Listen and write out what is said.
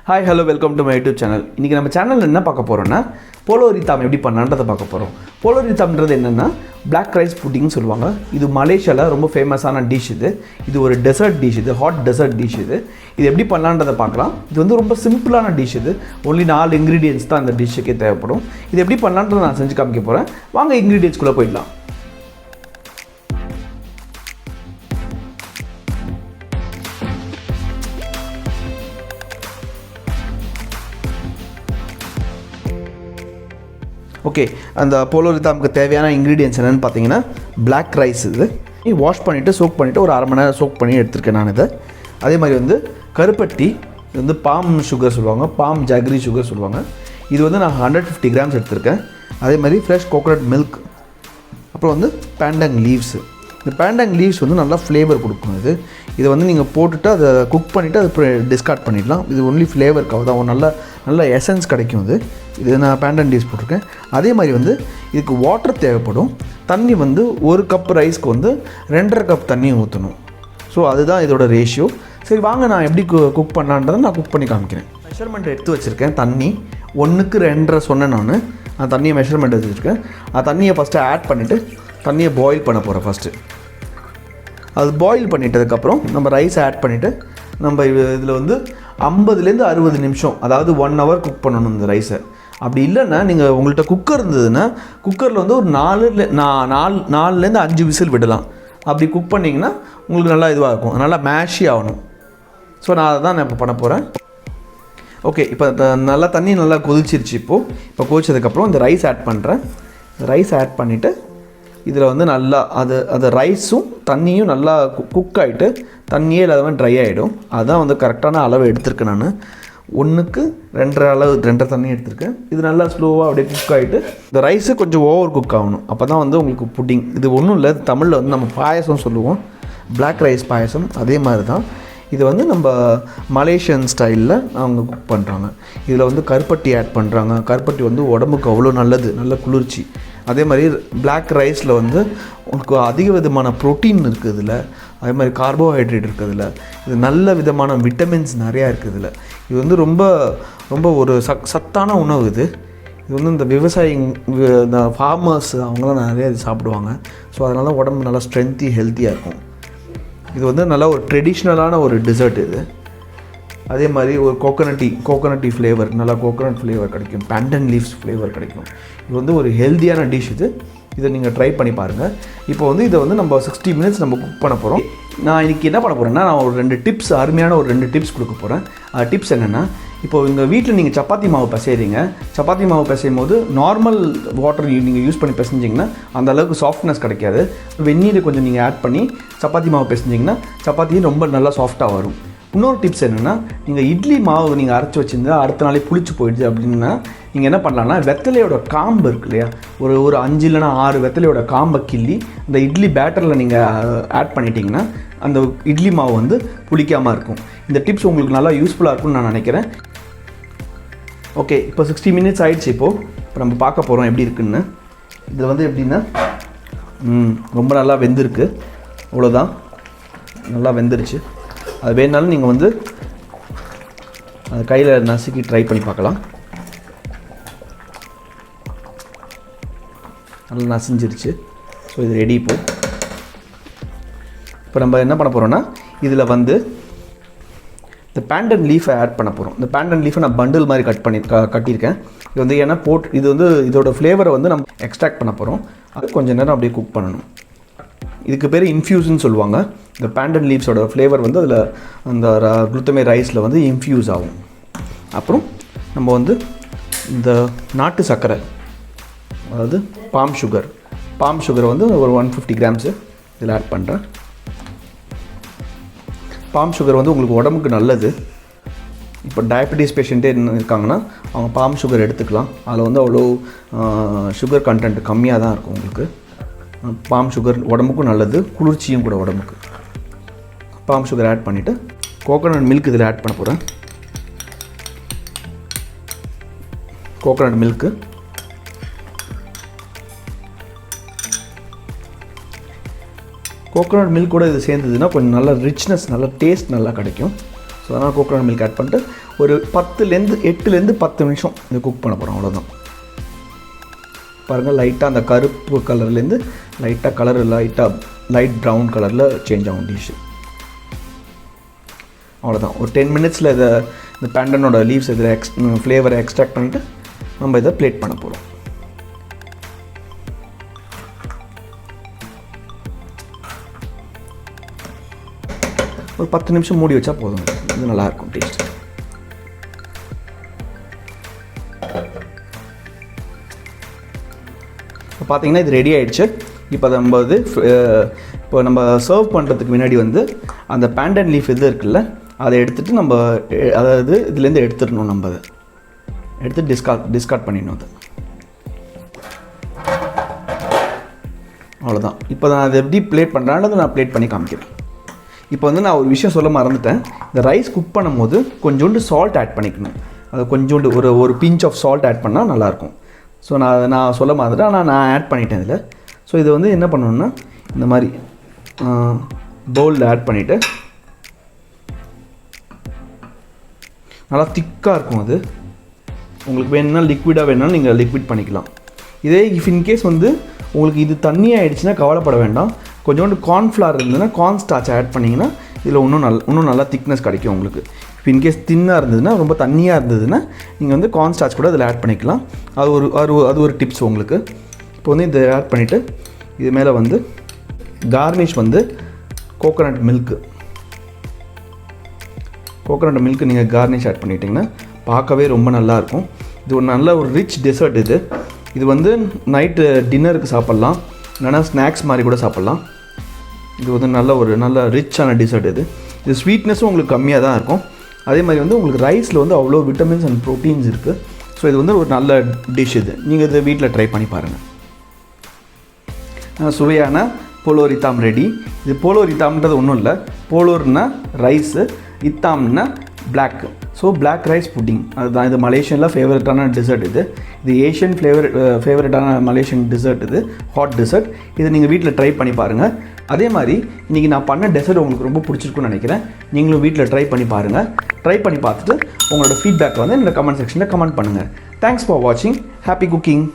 Hi, hello, welcome to my YouTube channel. இன்னைக்கு நம்ம சேனல்ல என்ன பார்க்க போறோம்னா puloh hitam எப்படி பண்ணலாம்ன்றத பார்க்க போறோம். Puloh hitamன்றது என்னன்னா black rice pudding சொல்வாங்க. இது மலேசியால ரொம்ப ஃபேமஸான டிஷ் இது. இது ஒரு டெசர்ட் டிஷ் இது, ஹாட் டெசர்ட் டிஷ் இது. இது எப்படி பண்ணலாம்ன்றத பார்க்கலாம். இது வந்து ரொம்ப சிம்பிளான டிஷ் இது. only 4 ingredients தான் அந்த டிஷ்க்கு தேவைப்படும். இது எப்படி பண்ணலாம்ன்றத நான் செஞ்சு காமிக்க போறேன். வாங்க ingredients குள்ள போய்டலாம். ஓகே, அந்த puloh hitamக்கு தேவையான இன்க்ரீடியன்ட்ஸ் என்னென்னு பார்த்தீங்கன்னா black rice இது வாஷ் பண்ணிவிட்டு சோக் பண்ணிவிட்டு ஒரு அரை மணி நேரம் சோக் பண்ணி எடுத்துருக்கேன் நான் இதை. அதே மாதிரி வந்து கருப்பட்டி, இது வந்து பாம் சுகர் சொல்லுவாங்க, பாம் ஜாகரி சுகர் சொல்லுவாங்க. இது வந்து நான் 150 கிராம்ஸ் எடுத்திருக்கேன். அதே மாதிரி ஃப்ரெஷ் கோகோனட் மில்க், அப்புறம் வந்து பேண்டங் லீவ்ஸு. இந்த பேண்டங் லீவ்ஸ் வந்து நல்லா ஃப்ளேவர் கொடுக்கும். இதை வந்து நீங்கள் போட்டுட்டு அதை குக் பண்ணிவிட்டு அது டிஸ்கார்ட் பண்ணிடலாம். இது ஒன்லி ஃப்ளேவருக்காக தான், ஒரு நல்ல எசன்ஸ் கிடைக்கும். இது நான் பேண்டன் லீவ்ஸ் போட்டிருக்கேன். அதே மாதிரி வந்து இதுக்கு வாட்டர் தேவைப்படும். தண்ணி வந்து 1 கப் ரைஸ்க்கு வந்து 2.5 கப் தண்ணி ஊற்றணும். ஸோ அதுதான் இதோட ரேஷியோ. சரி, வாங்க நான் எப்படி குக் பண்ணலான்றதை நான் குக் பண்ணி காமிக்கிறேன். மெஷர்மெண்ட் எடுத்து வச்சுருக்கேன். தண்ணி 1க்கு 2.5 சொன்னேன் நான் தண்ணியை மெஷர்மெண்ட் எடுத்து வச்சுருக்கேன். தண்ணியை ஃபஸ்ட்டு ஆட் பண்ணிவிட்டு தண்ணியை பாயில் பண்ண போகிறேன். ஃபஸ்ட்டு அது பாயில் பண்ணிட்டதுக்கப்புறம் நம்ம ரைஸ் ஆட் பண்ணிவிட்டு நம்ம இதில் வந்து 50லேருந்து 60 நிமிஷம், அதாவது 1 hour குக் பண்ணணும் இந்த ரைஸை. அப்படி இல்லைன்னா நீங்கள் உங்கள்கிட்ட குக்கர் இருந்ததுன்னா குக்கரில் வந்து ஒரு 4லேருந்து 5 விசில் விடலாம். அப்படி குக் பண்ணிங்கன்னா உங்களுக்கு நல்லா இதுவாக இருக்கும், நல்லா மேஷி ஆகணும். ஸோ நான் அதை தான் நான் இப்போ பண்ண போகிறேன். ஓகே, இப்போ நல்லா தண்ணி நல்லா கொதிச்சிருச்சு. இப்போ கொதிச்சதுக்கப்புறம் இந்த ரைஸ் ஆட் பண்ணுறேன். ரைஸ் ஆட் பண்ணிவிட்டு இதில் வந்து நல்லா அது ரைஸும் தண்ணியும் நல்லா குக் ஆகிட்டு தண்ணியே இல்லாத ட்ரை ஆகிடும். அதுதான் வந்து கரெக்டான அளவு எடுத்திருக்கேன் நான். 1க்கு 2.5 தண்ணி எடுத்திருக்கேன். இது நல்லா ஸ்லோவாக அப்படியே குக் ஆகிட்டு இந்த ரைஸு கொஞ்சம் ஓவர் குக் ஆகணும். அப்போ தான் வந்து உங்களுக்கு புட்டிங். இது ஒன்றும் இல்லை, தமிழில் வந்து நம்ம பாயசம் சொல்லுவோம், பிளாக் ரைஸ் பாயசம். அதே மாதிரி தான் இது வந்து நம்ம மலேசியன் ஸ்டைலில் அவங்க குக் பண்ணுறாங்க. இதில் வந்து கருப்பட்டி ஆட் பண்ணுறாங்க. கருப்பட்டி வந்து உடம்புக்கு அவ்வளோ நல்லது, நல்ல குளிர்ச்சி. அதே மாதிரி பிளாக் ரைஸில் வந்து உங்களுக்கு அதிக விதமான ப்ரோட்டீன் இருக்குது இதில். அதே மாதிரி கார்போஹைட்ரேட் இருக்குது இதில். இது நல்ல விதமான விட்டமின்ஸ் நிறையா இருக்குது இதில். இது வந்து ரொம்ப ரொம்ப ஒரு சத்தான உணவு. இது வந்து இந்த இந்த ஃபார்மர்ஸ் அவங்களாம் நிறையா இது சாப்பிடுவாங்க. ஸோ அதனால உடம்பு நல்லா ஸ்ட்ரென்த்தி ஹெல்த்தியாக இருக்கும். இது வந்து நல்லா ஒரு ட்ரெடிஷ்னலான ஒரு டெசர்ட் இது. அதே மாதிரி ஒரு கோகோனட்டி ஃப்ளேவர், நல்லா கோகோனட் ஃப்ளேவர் கிடைக்கும், பேண்டன் லீவ்ஸ் ஃப்ளேவர் கிடைக்கும். இது வந்து ஒரு ஹெல்த்தியான டிஷ் இது. இதை நீங்கள் ட்ரை பண்ணி பாருங்கள். இப்போ வந்து இதை வந்து நம்ம 60 மினிட்ஸ் நம்ம குக் பண்ண போகிறோம். நான் இன்றைக்கி என்ன பண்ண போகிறேன்னா, நான் ஒரு 2 டிப்ஸ், அருமையான ஒரு 2 டிப்ஸ் கொடுக்க போகிறேன். டிப்ஸ் என்னென்னா, இப்போ உங்கள் வீட்டில் நீங்கள் சப்பாத்தி மாவு பிசைறீங்க. சப்பாத்தி மாவு பிசையும் போது நார்மல் வாட்டர் நீங்கள் யூஸ் பண்ணி பிசைஞ்சிங்கன்னா அந்த அளவுக்கு சாஃப்ட்னஸ் கிடைக்காது. வெந்நீரை கொஞ்சம் நீங்கள் ஆட் பண்ணி சப்பாத்தி மாவு பிசைஞ்சிங்கன்னா சப்பாத்தியும் ரொம்ப நல்லா சாஃப்டாக வரும். இன்னொரு டிப்ஸ் என்னென்னா, நீங்கள் இட்லி மாவு நீங்கள் அரைச்சி வச்சுருந்தா அடுத்த நாளே புளிச்சு போயிடுது அப்படின்னா நீங்கள் என்ன பண்ணலான்னா, வெத்தலையோட காம்பு இருக்கு இல்லையா, ஒரு 5 இல்லைனா 6 வெத்தலையோட காம்பை கிள்ளி அந்த இட்லி பேட்டரில் நீங்கள் ஆட் பண்ணிட்டீங்கன்னா அந்த இட்லி மாவு வந்து புளிக்காமல் இருக்கும். இந்த டிப்ஸ் உங்களுக்கு நல்லா யூஸ்ஃபுல்லாக இருக்கும்னு நான் நினைக்கிறேன். ஓகே, இப்போ 60 மினிட்ஸ் ஆகிடுச்சு. இப்போ நம்ம பார்க்க போகிறோம் எப்படி இருக்குன்னு. இதில் வந்து எப்படின்னா ரொம்ப நல்லா வெந்திருக்கு. அவ்வளோதான், நல்லா வெந்துருச்சு. அது வேணாலும் நீங்கள் வந்து அது கையில் நசுக்கி ட்ரை பண்ணி பார்க்கலாம். நல்லா நசிஞ்சிருச்சு. ஸோ இது ரெடி. இப்போ நம்ம என்ன பண்ண போகிறோன்னா, இதில் வந்து இந்த பேண்டன் லீஃபை ஆட் பண்ண போகிறோம். இந்த பேண்டன் லீஃபை நான் பண்டில் மாதிரி கட்டியிருக்கேன். இது வந்து ஏன்னா இது வந்து இதோட ஃப்ளேவரை வந்து நம்ம எக்ஸ்ட்ராக்ட் பண்ண போகிறோம். அது கொஞ்சம் நேரம் அப்படியே குக் பண்ணணும். இதுக்கு பேர் இன்ஃப்யூஸ்ன்னு சொல்லுவாங்க. இந்த பேண்டன் லீவ்ஸோட ஃப்ளேவர் வந்து அதில் அந்த குளுத்தமேட் ரைஸில் வந்து இன்ஃப்யூஸ் ஆகும். அப்புறம் நம்ம வந்து இந்த நாட்டு சர்க்கரை, அதாவது பாம் சுகரை வந்து ஒரு 150 கிராம்ஸு இதில் ஆட் பண்ணுறேன். பாம் சுகர் வந்து உங்களுக்கு உடம்புக்கு நல்லது. இப்போ டயபெட்டிஸ் பேஷண்ட்டே இருக்காங்கன்னா அவங்க பாம் சுகர் எடுத்துக்கலாம். அதில் வந்து அவ்வளோ சுகர் கண்டென்ட் கம்மியாக தான் இருக்கும் உங்களுக்கு. பாம் சுகர் உடம்புக்கும் நல்லது, குளிர்ச்சியும் கூட உடம்புக்கு. பாம் சுகர் ஆட் பண்ணிவிட்டு கோகோனட் மில்க் இதில் ஆட் பண்ண போகிறேன். கோகோனட் மில்க்கு, கோகோனட் மில்க் கூட இது சேர்ந்ததுன்னா கொஞ்சம் நல்ல ரிச்னஸ், நல்ல டேஸ்ட் நல்லா கிடைக்கும். ஸோ அதனால் கோகோனட் மில்க் ஆட் பண்ணிட்டு ஒரு 8லேருந்து 10 நிமிஷம் இது குக் பண்ண போகிறோம். அவ்வளோதான். பாருங்கள், லைட்டாக அந்த கருப்பு கலர்லேருந்து லைட் ப்ரௌன் கலரில் சேஞ்ச் ஆகும் டிஷ்ஷு. அவ்வளோதான். ஒரு 10 மினிட்ஸில் இந்த பேண்டனோட லீவ்ஸ் இதில் ஃப்ளேவரை எக்ஸ்ட்ராக்ட் பண்ணிவிட்டு நம்ம இதை பிளேட் பண்ண போகிறோம். ஒரு 10 நிமிஷம் மூடி வச்சா போதும். இது நல்லாயிருக்கும் டேஸ்ட். இப்போ பார்த்தீங்கன்னா இது ரெடி ஆகிடுச்சு. இப்போ நம்ம சர்வ் பண்ணுறதுக்கு முன்னாடி அந்த பேண்டன் லீஃப் இது இருக்குல்ல, அதை எடுத்துகிட்டு நம்ம இதுலேருந்து எடுத்துடணும். நம்ம அதை எடுத்து டிஸ்கார்ட் பண்ணிடணும். அது அவ்வளோதான். இப்போ நான் அதை எப்படி பிளேட் பண்ணுறேன்னு நான் பிளேட் பண்ணி காமிக்கிறேன். இப்போ நான் ஒரு விஷயம் சொல்ல மறந்துட்டேன். இந்த ரைஸ் குக் பண்ணும்போது கொஞ்சோண்டு சால்ட் ஆட் பண்ணிக்கணும். அது கொஞ்சோண்டு ஒரு பிஞ்ச் ஆஃப் சால்ட் ஆட் பண்ணால் நல்லாயிருக்கும். ஸோ நான் சொல்ல மறந்துட்டேன், ஆனால் நான் ஆட் பண்ணிட்டேன் இதில். ஸோ இதை என்ன பண்ணணுன்னா இந்த மாதிரி பவுலில் ஆட் பண்ணிவிட்டு நல்லா திக்காக இருக்கும். அது உங்களுக்கு வேணும்னா லிக்விடாக வேணும்னா நீங்கள் லிக்விட் பண்ணிக்கலாம். இதே இன்கேஸ் உங்களுக்கு இது தண்ணி ஆகிடுச்சுன்னா கவலைப்பட வேண்டாம். கொஞ்சோண்டு கார்ன்ஃப்ளவர் இருந்ததுன்னா கார்ன் ஸ்டார்ச் ஆட் பண்ணிங்கன்னா இதில் இன்னும் நல்லா திக்னஸ் கிடைக்கும் உங்களுக்கு. இப்போ இன்கேஸ் தின்னாக இருந்ததுன்னா, ரொம்ப தண்ணியாக இருந்ததுன்னா நீங்கள் கார்ன் ஸ்டார்ச் கூட அதில் ஆட் பண்ணிக்கலாம். அது ஒரு டிப்ஸ் உங்களுக்கு. இப்போ இதை ஆட் பண்ணிவிட்டு இது மேலே கார்னிஷ் கோகோனட் மில்க்கு நீங்கள் கார்னிஷ் ஆட் பண்ணிட்டீங்கன்னா பார்க்கவே ரொம்ப நல்லாயிருக்கும். இது ஒரு ரிச் டெசர்ட். இது நைட்டு டின்னருக்கு சாப்பிட்லாம், இல்லைனா ஸ்நாக்ஸ் மாதிரி கூட சாப்பிட்லாம். இது நல்ல ரிச்சான டெசர்ட். இது ஸ்வீட்னஸும் உங்களுக்கு கம்மியாக தான் இருக்கும். அதே மாதிரி உங்களுக்கு ரைஸில் அவ்வளோ விட்டமின்ஸ் அண்ட் ப்ரோட்டீன்ஸ் இருக்குது. ஸோ இது ஒரு நல்ல டிஷ். நீங்கள் இதை வீட்டில் ட்ரை பண்ணி பாருங்கள். சுவையான புலோர் ஹித்தாம் ரெடி. இது புலோர் ஹித்தாம்ன்றது ஒன்றும் இல்லை. புலோர்னா ரைஸு, ஹித்தாம்னா black. So black rice pudding அதுதான். இது மலேசியனில் ஃபேவரட்டான டெசர்ட். இது ஏஷியன் ஃபேவரட்டான மலேசியன் டெசர்ட். இது ஹாட் டெசர்ட். இது நீங்கள் வீட்டில் ட்ரை பண்ணி பாருங்கள். அதே மாதிரி இன்றைக்கி நான் பண்ண டெசர்ட் உங்களுக்கு ரொம்ப பிடிச்சிருக்குன்னு நினைக்கிறேன். நீங்களும் வீட்டில் ட்ரை பண்ணி பாருங்கள். ட்ரை பண்ணி பார்த்துட்டு உங்களோட ஃபீட்பேக்கை என்னோட கமெண்ட் செக்ஷனில் கமெண்ட் பண்ணுங்கள். தேங்க்ஸ் ஃபார் வாட்சிங். Happy cooking.